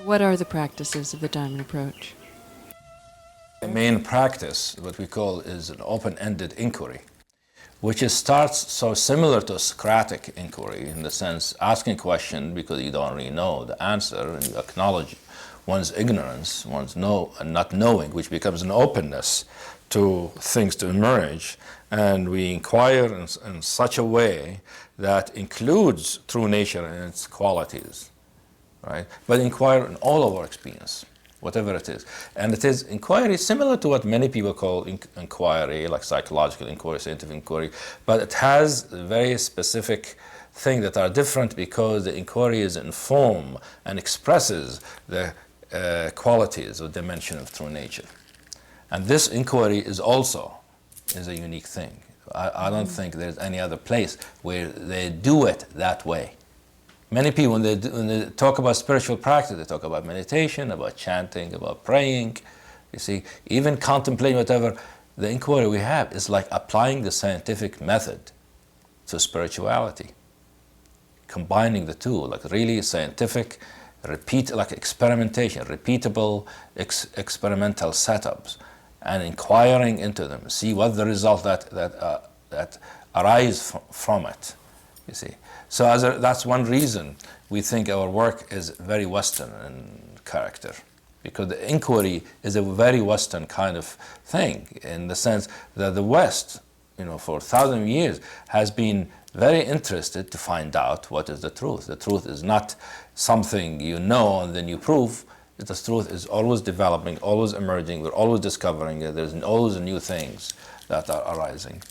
What are the practices of the Diamond Approach? The main practice, what we call, is an open-ended inquiry, which starts so similar to Socratic inquiry in the sense asking a question because you don't really know the answer and you acknowledge one's ignorance, one's not knowing, which becomes an openness to things to emerge, and we inquire in such a way that includes true nature and its qualities, right? But inquire in all of our experience, whatever it is. And it is inquiry similar to what many people call inquiry, like psychological inquiry, scientific inquiry, but it has a very specific things that are different because the inquiry is in form and expresses the qualities or dimension of true nature. And this inquiry is a unique thing. I don't think there's any other place where they do it that way. Many people, when they talk about spiritual practice, they talk about meditation, about chanting, about praying. You see, even contemplating whatever, the inquiry we have is like applying the scientific method to spirituality, combining the two, like really scientific, like experimentation, repeatable experimental setups, and inquiring into them, see what the result that arise from it, you see. So that's one reason we think our work is very Western in character, because the inquiry is a very Western kind of thing, in the sense that the West, for 1,000 years has been very interested to find out what is the truth. The truth is not something you know and then you prove. The truth is always developing, always emerging. We're always discovering it. There's always new things that are arising.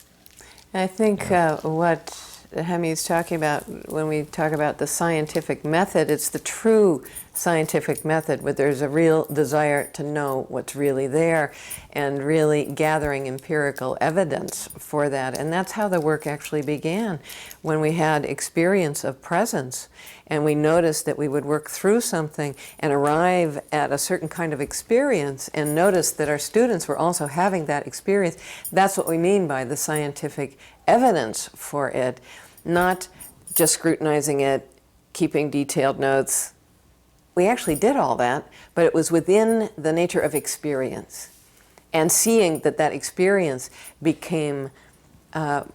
I think what Hemi is talking about when we talk about the scientific method, it's the true scientific method where there's a real desire to know what's really there and really gathering empirical evidence for that. And that's how the work actually began, when we had experience of presence and we noticed that we would work through something and arrive at a certain kind of experience and notice that our students were also having that experience. That's what we mean by the scientific evidence for it, not just scrutinizing it, keeping detailed notes. We actually did all that, but it was within the nature of experience and seeing that that experience became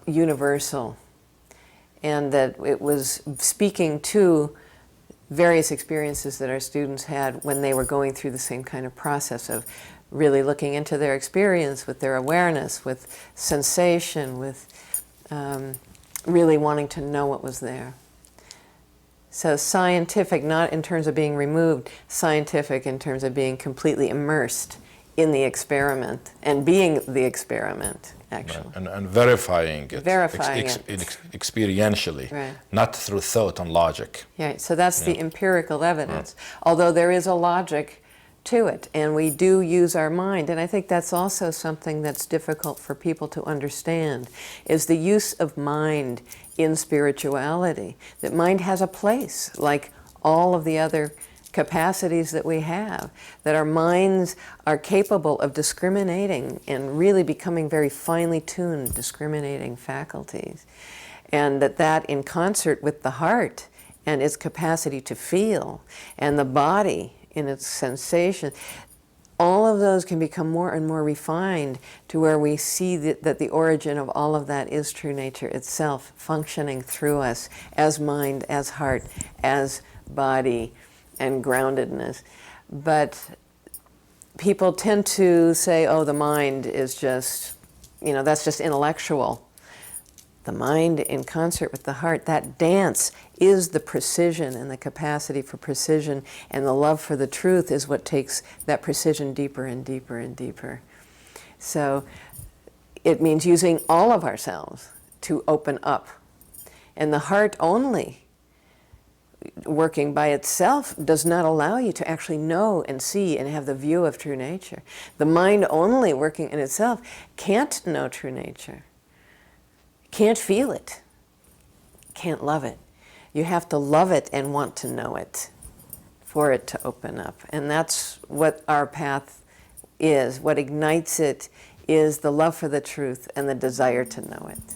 universal and that it was speaking to various experiences that our students had when they were going through the same kind of process of really looking into their experience with their awareness, with sensation, with really wanting to know what was there. So scientific, not in terms of being removed, scientific in terms of being completely immersed in the experiment and being the experiment, actually. Right. And verifying it. Verifying it. Experientially, right. Not through thought and logic. Yeah, so that's the empirical evidence, although there is a logic to it, and we do use our mind, and I think that's also something that's difficult for people to understand, is the use of mind in spirituality. That mind has a place, like all of the other capacities that we have, that our minds are capable of discriminating and really becoming very finely tuned discriminating faculties, and that in concert with the heart and its capacity to feel, and the body in its sensation, all of those can become more and more refined to where we see that the origin of all of that is true nature itself, functioning through us as mind, as heart, as body, and groundedness. But people tend to say, oh, the mind is just, that's just intellectual. The mind in concert with the heart, that dance is the precision, and the capacity for precision and the love for the truth is what takes that precision deeper and deeper and deeper. So it means using all of ourselves to open up. And the heart only, working by itself, does not allow you to actually know and see and have the view of true nature. The mind only, working in itself, can't know true nature. Can't feel it, can't love it. You have to love it and want to know it for it to open up. And that's what our path is. What ignites it is the love for the truth and the desire to know it.